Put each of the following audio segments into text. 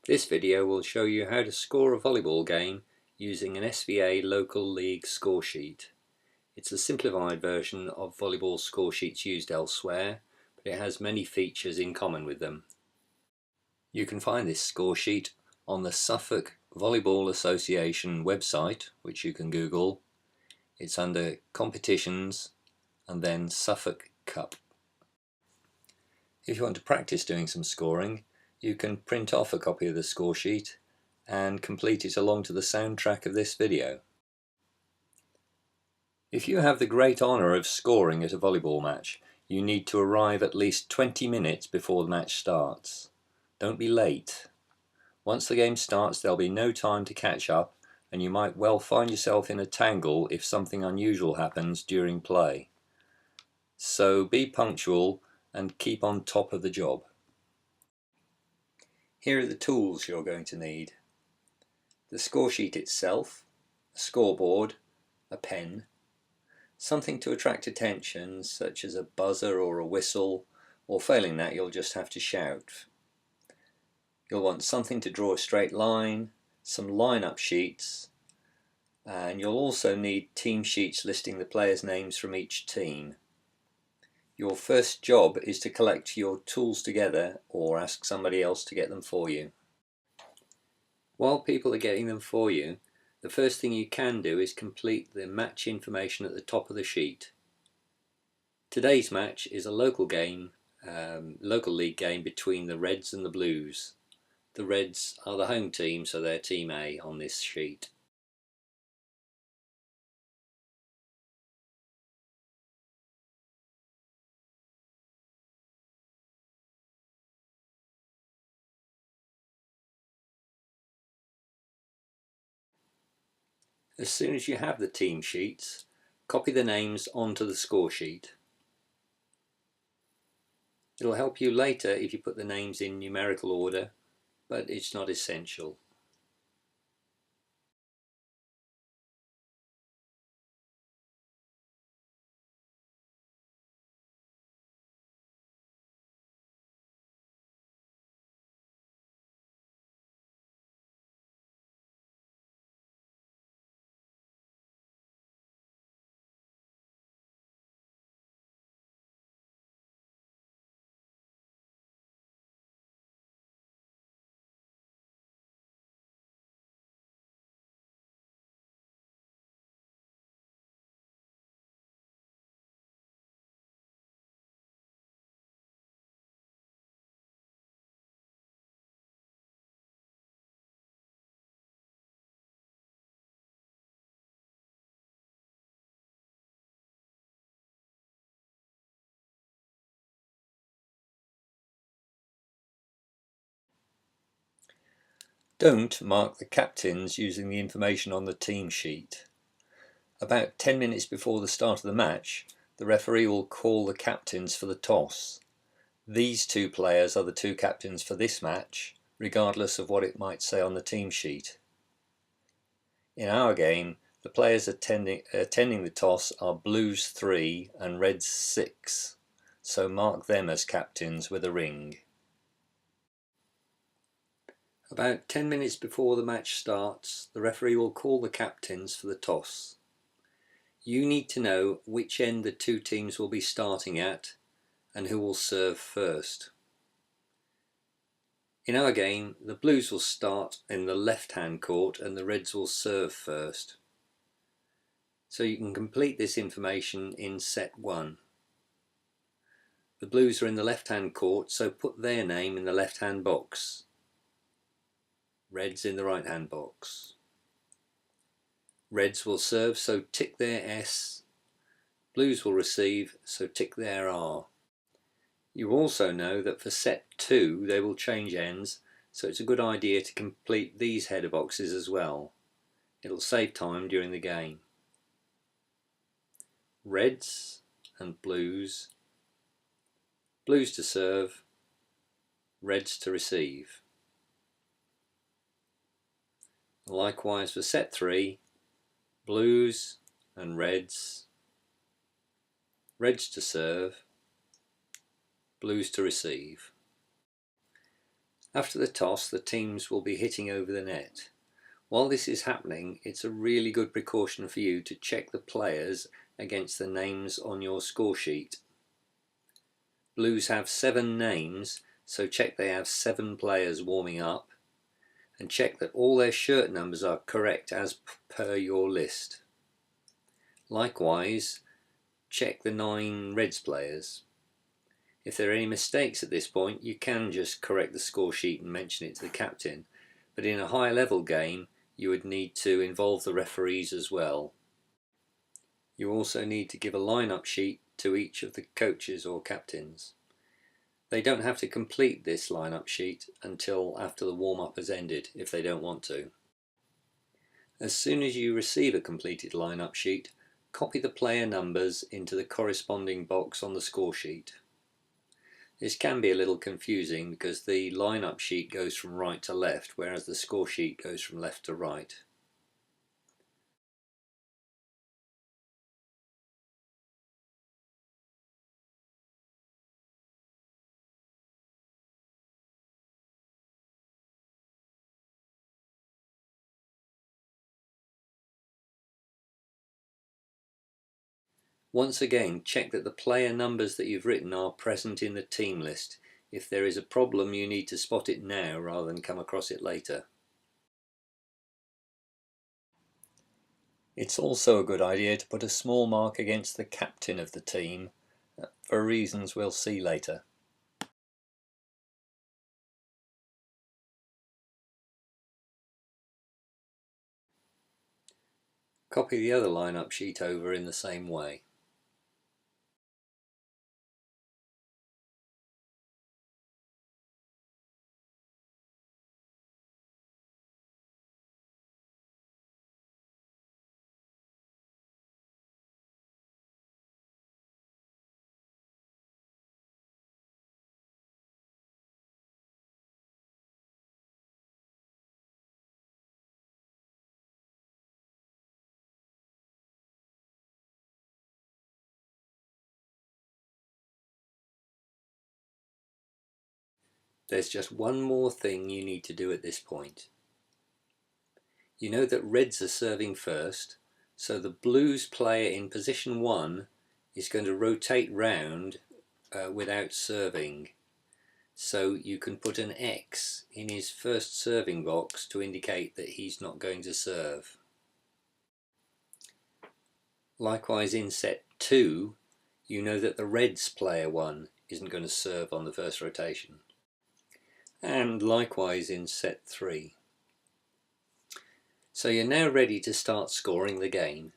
This video will show you how to score a volleyball game using an SVA local league score sheet. It's a simplified version of volleyball score sheets used elsewhere, but it has many features in common with them. You can find this score sheet on the Suffolk Volleyball Association website, which you can Google. It's under Competitions and then Suffolk Cup. If you want to practice doing some scoring, you can print off a copy of the score sheet and complete it along to the soundtrack of this video. If you have the great honour of scoring at a volleyball match, you need to arrive at least 20 minutes before the match starts. Don't be late. Once the game starts, there'll be no time to catch up, and you might well find yourself in a tangle if something unusual happens during play. So be punctual and keep on top of the job. Here are the tools you're going to need: the score sheet itself, a scoreboard, a pen, something to attract attention such as a buzzer or a whistle, or failing that you'll just have to shout. You'll want something to draw a straight line, some line-up sheets, and you'll also need team sheets listing the players' names from each team. Your first job is to collect your tools together or ask somebody else to get them for you. While people are getting them for you, the first thing you can do is complete the match information at the top of the sheet. Today's match is a local game, local league game between the Reds and the Blues. The Reds are the home team, so they're Team A on this sheet. As soon as you have the team sheets, copy the names onto the score sheet. It'll help you later if you put the names in numerical order, but it's not essential. Don't mark the captains using the information on the team sheet. About 10 minutes before the start of the match, the referee will call the captains for the toss. These two players are the two captains for this match, regardless of what it might say on the team sheet. In our game, the players attending the toss are Blues 3 and Reds 6, so mark them as captains with a ring. About 10 minutes before the match starts, the referee will call the captains for the toss. You need to know which end the two teams will be starting at and who will serve first. In our game, the Blues will start in the left-hand court and the Reds will serve first. So you can complete this information in set 1. The Blues are in the left-hand court, so put their name in the left-hand box. Reds in the right-hand box. Reds will serve, so tick their S. Blues will receive, so tick their R. You also know that for set 2 they will change ends, so it's a good idea to complete these header boxes as well. It'll save time during the game. Reds and Blues. Blues to serve, Reds to receive. Likewise for set 3, Blues and Reds, Reds to serve, Blues to receive. After the toss, the teams will be hitting over the net. While this is happening, it's a really good precaution for you to check the players against the names on your score sheet. Blues have 7 names, so check they have 7 players warming up, and check that all their shirt numbers are correct as per your list. Likewise, check the 9 Reds players. If there are any mistakes at this point, you can just correct the score sheet and mention it to the captain, but in a high level game you would need to involve the referees as well. You also need to give a line-up sheet to each of the coaches or captains. They don't have to complete this line-up sheet until after the warm-up has ended if they don't want to. As soon as you receive a completed line-up sheet, copy the player numbers into the corresponding box on the score sheet. This can be a little confusing because the line-up sheet goes from right to left, whereas the score sheet goes from left to right. Once again, check that the player numbers that you've written are present in the team list. If there is a problem, you need to spot it now rather than come across it later. It's also a good idea to put a small mark against the captain of the team, for reasons we'll see later. Copy the other line-up sheet over in the same way. There's just one more thing you need to do at this point. You know that Reds are serving first, so the Blues player in position 1 is going to rotate round without serving. So you can put an X in his first serving box to indicate that he's not going to serve. Likewise in set 2, you know that the Reds player 1 isn't going to serve on the first rotation. And likewise in set 3. So you're now ready to start scoring the game.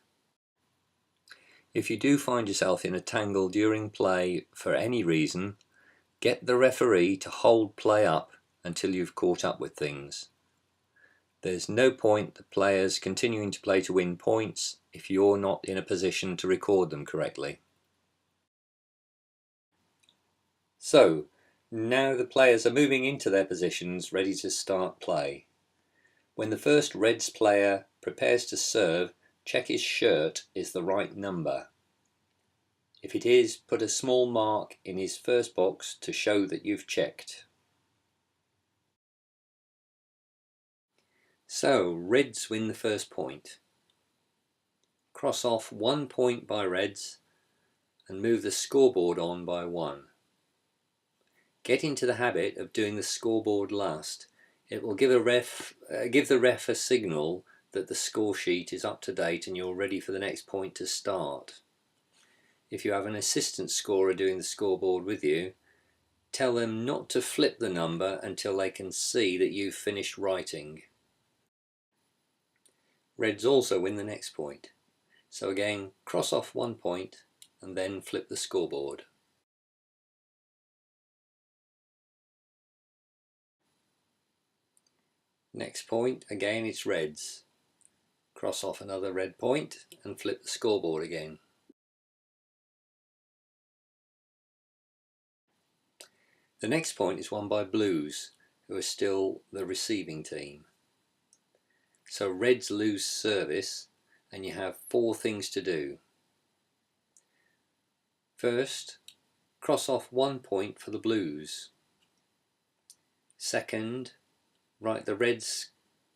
If you do find yourself in a tangle during play for any reason, get the referee to hold play up until you've caught up with things. There's no point the players continuing to play to win points if you're not in a position to record them correctly. So, now the players are moving into their positions ready to start play. When the first Reds player prepares to serve, check his shirt is the right number. If it is, put a small mark in his first box to show that you've checked. So, Reds win the first point. Cross off 1 point by Reds and move the scoreboard on by 1. Get into the habit of doing the scoreboard last. It will give the ref a signal that the score sheet is up to date and you're ready for the next point to start. If you have an assistant scorer doing the scoreboard with you, tell them not to flip the number until they can see that you've finished writing. Reds also win the next point. So again, cross off 1 point and then flip the scoreboard. Next point, again it's Reds. Cross off another red point and flip the scoreboard again. The next point is won by Blues, who are still the receiving team. So Reds lose service and you have 4 things to do. First, cross off 1 point for the Blues. Second, write the Reds'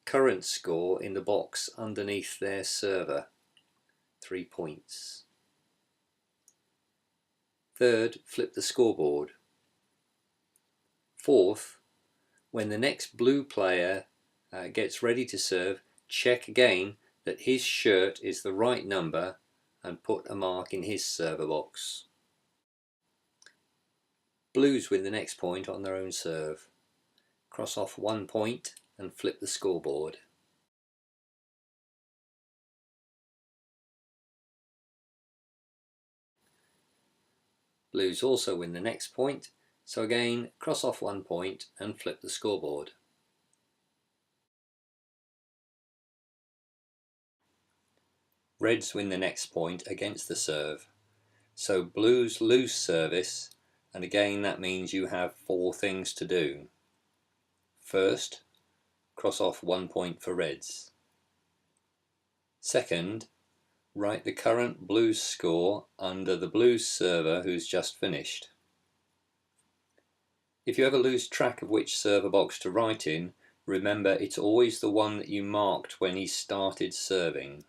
current score in the box underneath their server, 3 points. Third, flip the scoreboard. Fourth, when the next blue player gets ready to serve, check again that his shirt is the right number and put a mark in his server box. Blues win the next point on their own serve. Cross off 1 point and flip the scoreboard. Blues also win the next point, so again cross off 1 point and flip the scoreboard. Reds win the next point against the serve, so Blues lose service, and again that means you have 4 things to do. First, cross off 1 point for Reds. Second, write the current Blues score under the Blues server who's just finished. If you ever lose track of which server box to write in, remember it's always the one that you marked when he started serving.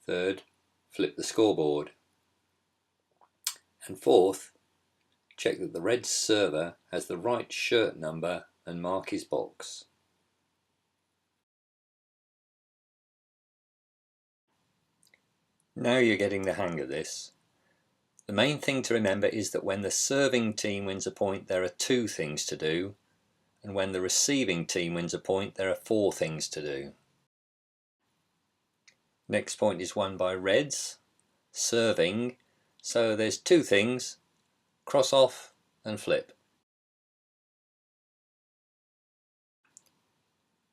Third, flip the scoreboard. And fourth, check that the Reds server has the right shirt number and mark his box. Now you're getting the hang of this. The main thing to remember is that when the serving team wins a point, there are 2 things to do, and when the receiving team wins a point, there are 4 things to do. Next point is won by Reds, serving, so there's 2 things, cross off and flip.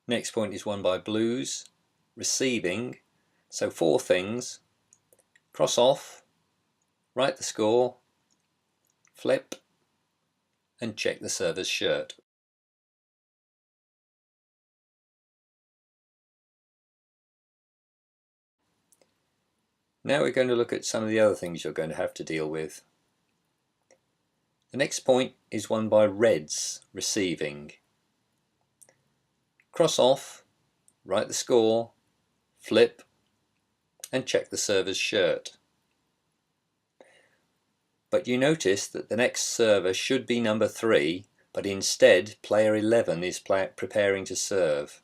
Next point is won by Blues, receiving, so 4 things, cross off, write the score, flip, and check the server's shirt. Now we're going to look at some of the other things you're going to have to deal with. The next point is won by Reds, receiving. Cross off, write the score, flip, and check the server's shirt. But you notice that the next server should be number 3, but instead player 11 is preparing to serve.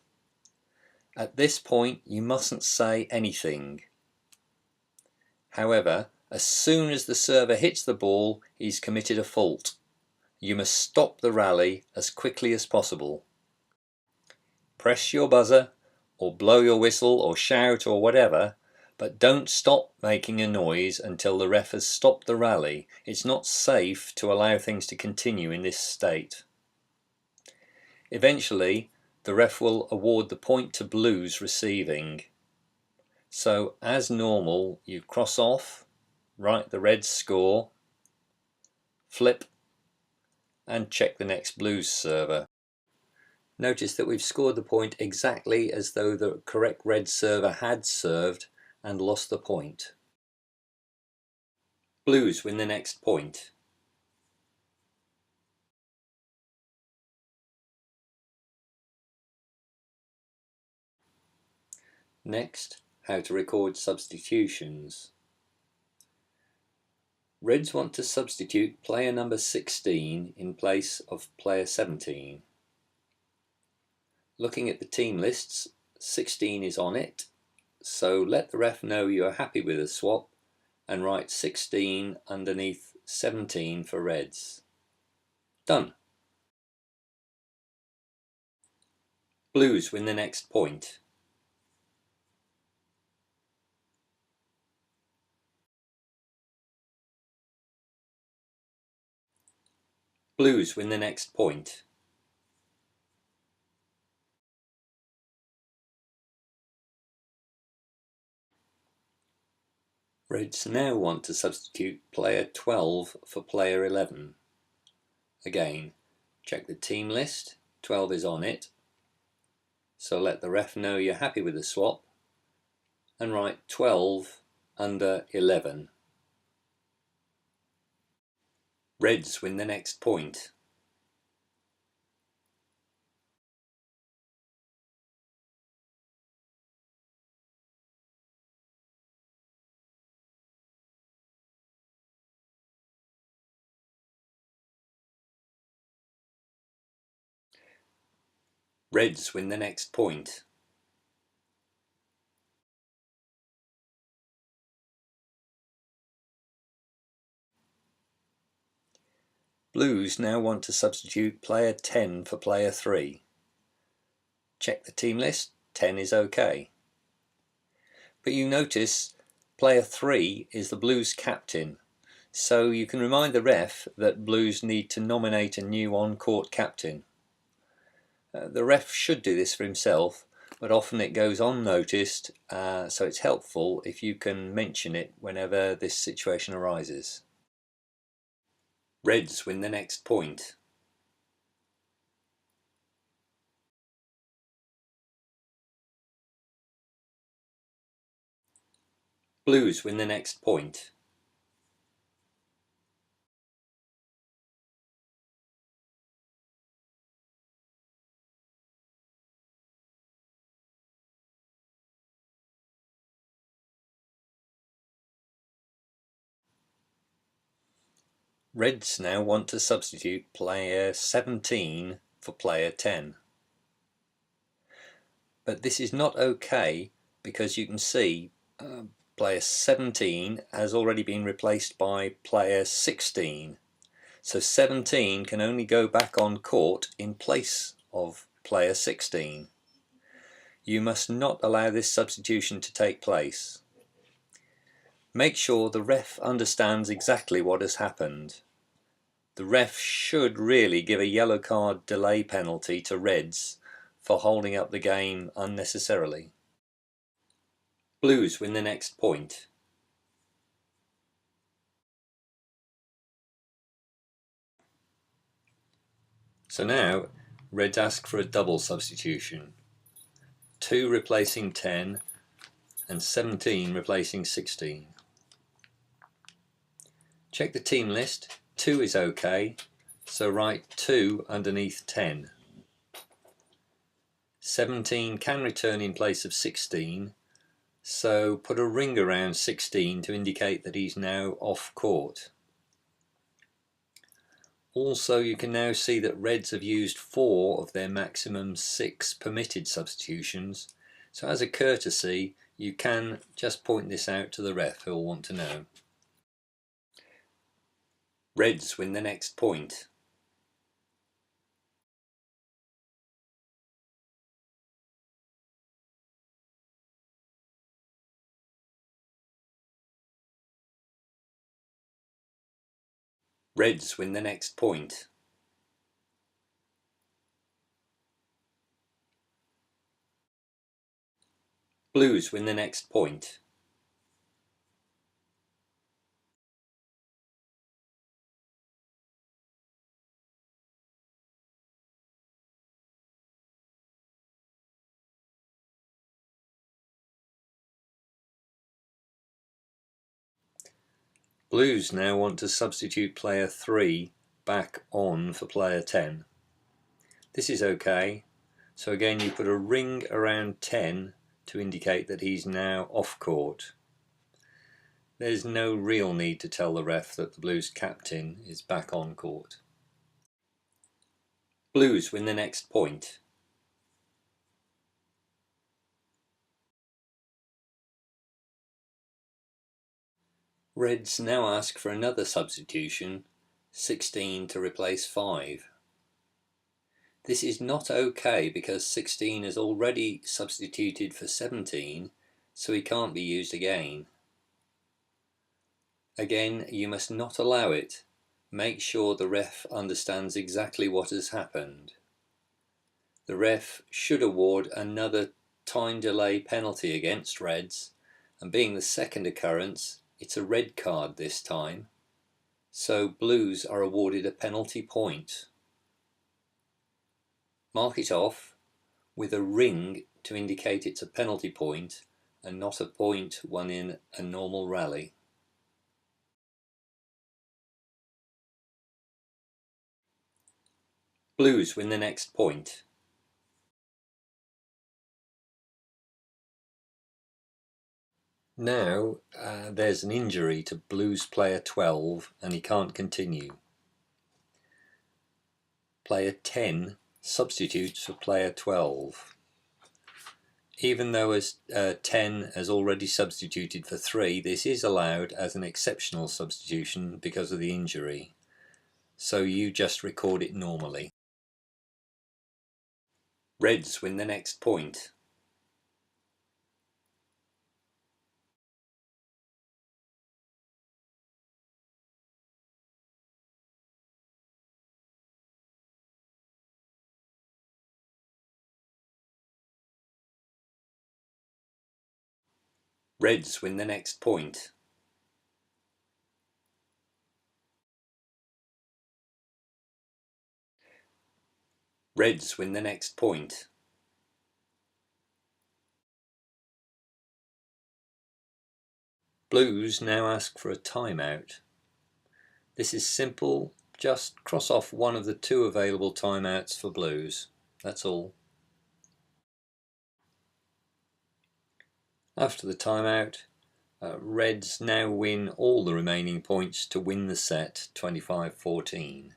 At this point you mustn't say anything. However, as soon as the server hits the ball, he's committed a fault. You must stop the rally as quickly as possible. Press your buzzer, or blow your whistle, or shout, or whatever, but don't stop making a noise until the ref has stopped the rally. It's not safe to allow things to continue in this state. Eventually, the ref will award the point to Blues receiving. So, as normal, you cross off, write the Reds score, flip, and check the next Blues server. Notice that we've scored the point exactly as though the correct Red server had served and lost the point. Blues win the next point. Next, how to record substitutions. Reds want to substitute player number 16 in place of player 17. Looking at the team lists, 16 is on it, so let the ref know you are happy with the swap and write 16 underneath 17 for Reds. Done. Blues win the next point. Blues win the next point. Reds now want to substitute player 12 for player 11. Again, check the team list, 12 is on it, so let the ref know you're happy with the swap and write 12 under 11. Reds win the next point. Reds win the next point. Blues now want to substitute player 10 for player 3. Check the team list, 10 is OK. But you notice player 3 is the Blues captain, so you can remind the ref that Blues need to nominate a new on-court captain. The ref should do this for himself, but often it goes unnoticed, so it's helpful if you can mention it whenever this situation arises. Reds win the next point. Blues win the next point. Reds now want to substitute player 17 for player 10. But this is not OK because you can see player 17 has already been replaced by player 16. So 17 can only go back on court in place of player 16. You must not allow this substitution to take place. Make sure the ref understands exactly what has happened. The ref should really give a yellow card delay penalty to Reds for holding up the game unnecessarily. Blues win the next point. So now Reds ask for a double substitution. 2 replacing 10 and 17 replacing 16. Check the team list, 2 is OK, so write 2 underneath 10. 17 can return in place of 16, so put a ring around 16 to indicate that he's now off court. Also, you can now see that Reds have used 4 of their maximum 6 permitted substitutions, so as a courtesy you can just point this out to the ref who will want to know. Reds win the next point. Reds win the next point. Blues win the next point. Blues now want to substitute player 3 back on for player 10. This is OK, so again you put a ring around 10 to indicate that he's now off court. There's no real need to tell the ref that the Blues captain is back on court. Blues win the next point. Reds now ask for another substitution, 16 to replace 5. This is not OK because 16 is already substituted for 17, so he can't be used again. Again, you must not allow it. Make sure the ref understands exactly what has happened. The ref should award another time delay penalty against Reds, and being the second occurrence, it's a red card this time, so Blues are awarded a penalty point. Mark it off with a ring to indicate it's a penalty point and not a point won in a normal rally. Blues win the next point. Now there's an injury to Blues player 12 and he can't continue. Player 10 Substitutes for player 12. Even though 10 has already substituted for 3, this is allowed as an exceptional substitution because of the injury. So you just record it normally. Reds win the next point. Reds win the next point. Reds win the next point. Blues now ask for a timeout. This is simple, just cross off one of the 2 available timeouts for Blues. That's all. After the timeout, Reds now win all the remaining points to win the set 25-14.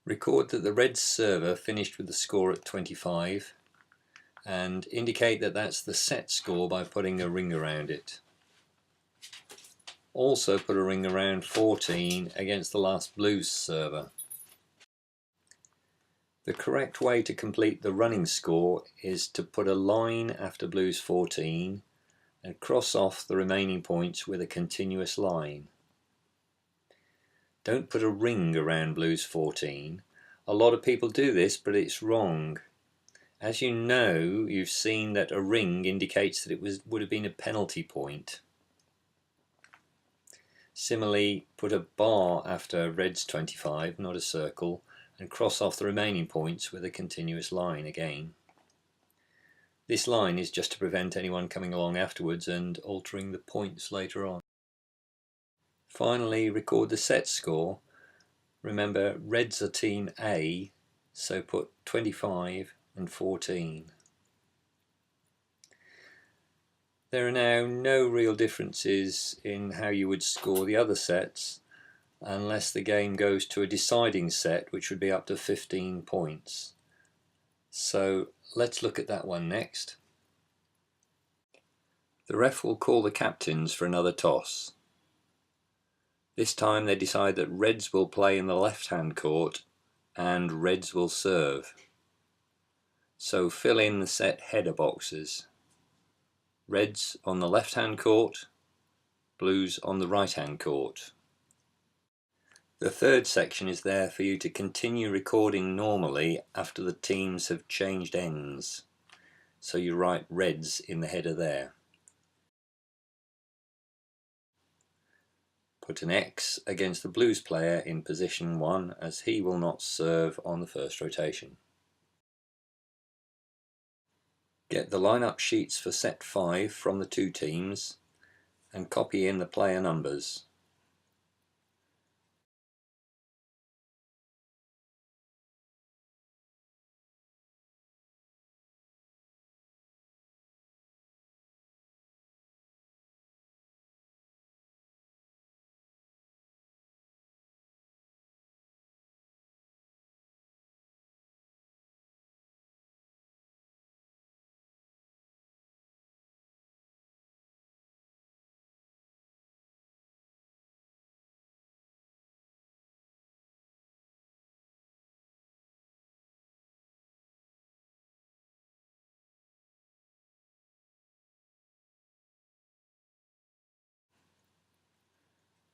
Record that the Reds server finished with the score at 25 and indicate that that's the set score by putting a ring around it. Also put a ring around 14 against the last Blues server. The correct way to complete the running score is to put a line after Blues 14 and cross off the remaining points with a continuous line. Don't put a ring around Blues 14. A lot of people do this, but it's wrong. As you know, you've seen that a ring indicates that it would have been a penalty point. Similarly, put a bar after Reds 25, not a circle, and cross off the remaining points with a continuous line again. This line is just to prevent anyone coming along afterwards and altering the points later on. Finally, record the set score. Remember, Reds are team A, so put 25 and 14. There are now no real differences in how you would score the other sets unless the game goes to a deciding set, which would be up to 15 points. So let's look at that one next. The ref will call the captains for another toss. This time they decide that Reds will play in the left-hand court and Reds will serve. So fill in the set header boxes. Reds on the left-hand court, Blues on the right-hand court. The third section is there for you to continue recording normally after the teams have changed ends. So you write Reds in the header there. Put an X against the Blues player in position 1 as he will not serve on the first rotation. Get the lineup sheets for set 5 from the 2 teams and copy in the player numbers.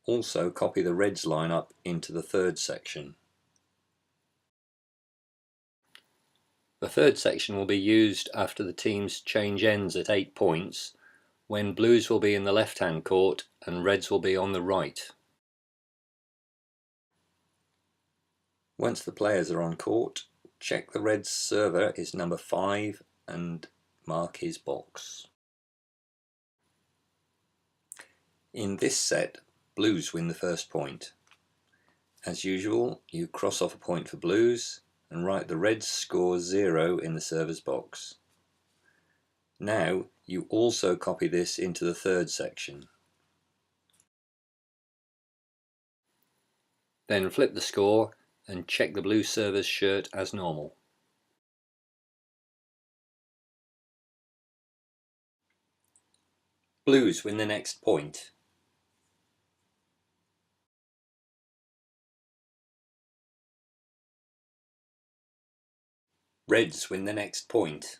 Also copy the Reds lineup into the third section. The third section will be used after the teams change ends at 8 points, when Blues will be in the left-hand court and Reds will be on the right. Once the players are on court, Check the Reds server is number 5 and mark his box. In this set, Blues win the first point. As usual, you cross off a point for Blues and write the Reds score 0 in the server's box. Now you also copy this into the third section. Then flip the score and check the Blue server's shirt as normal. Blues win the next point. Reds win the next point.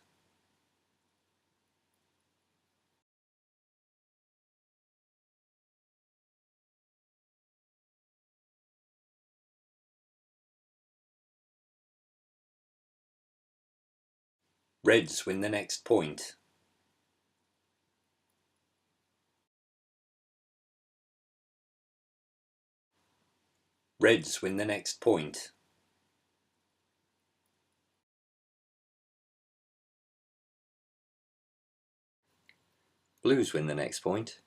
Reds win the next point. Reds win the next point. Blues win the next point.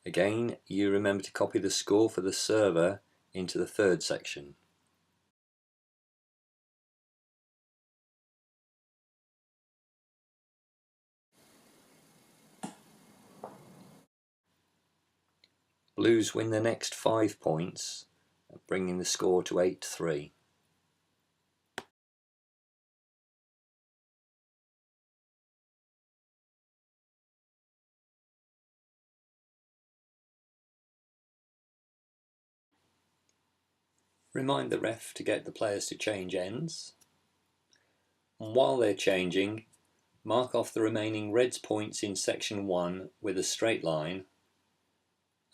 Again, you remember to copy the score for the server into the third section. Blues win the next 5 points, bringing the score to 8-3. Remind the ref to get the players to change ends. And while they're changing, mark off the remaining Reds points in section 1 with a straight line,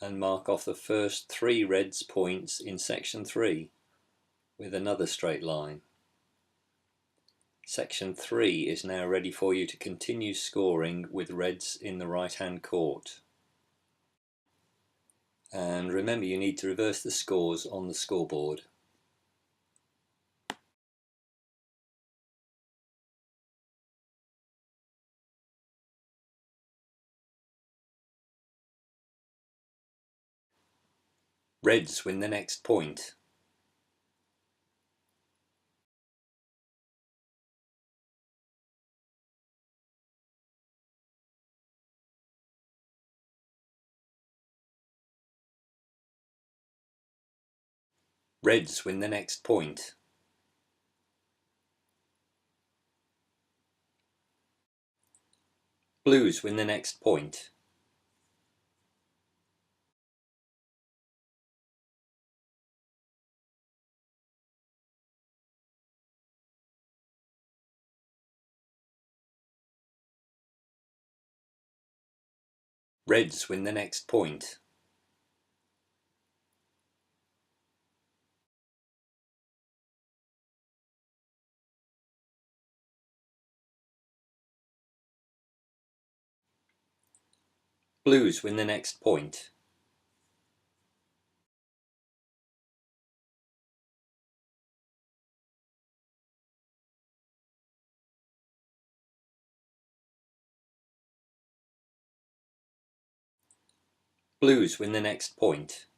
and mark off the first 3 Reds points in section 3 with another straight line. Section 3 is now ready for you to continue scoring with Reds in the right hand court. And remember, you need to reverse the scores on the scoreboard. Reds win the next point. Reds win the next point. Blues win the next point. Reds win the next point. Blues win the next point. Blues win the next point.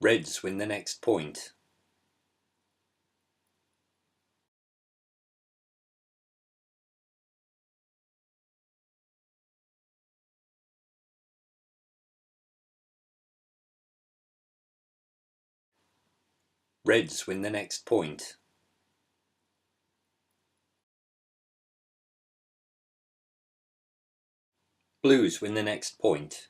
Reds win the next point. Reds win the next point. Blues win the next point.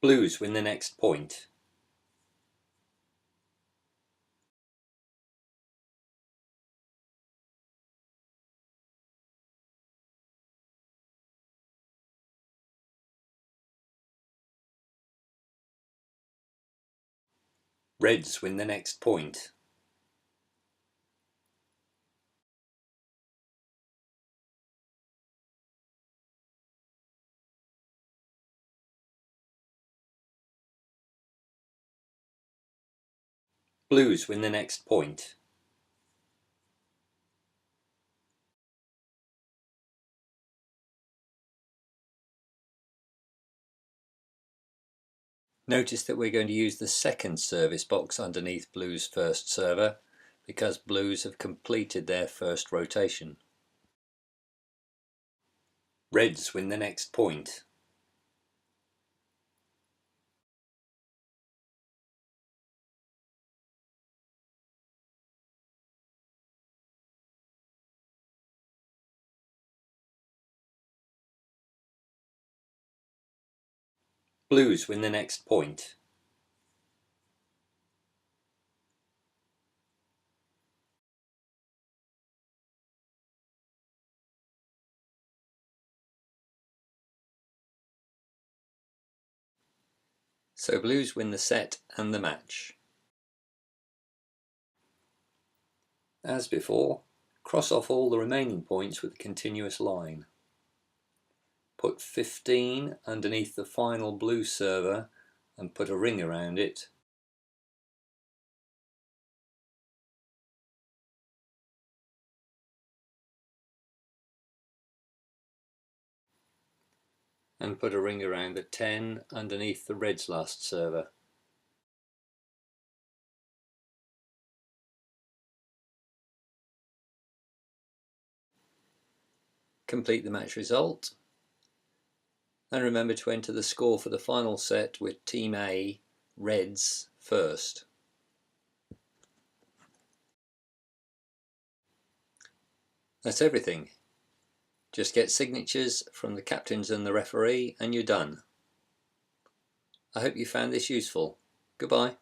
Blues win the next point. Reds win the next point. Blues win the next point. Notice that we're going to use the second service box underneath Blue's first server because Blues have completed their first rotation. Reds win the next point. Blues win the next point. So Blues win the set and the match. As before, cross off all the remaining points with a continuous line. Put 15 underneath the final Blue server and put a ring around it. And put a ring around the 10 underneath the Red's last server. Complete the match result. And remember to enter the score for the final set with Team A, Reds, first. That's everything. Just get signatures from the captains and the referee and you're done. I hope you found this useful. Goodbye.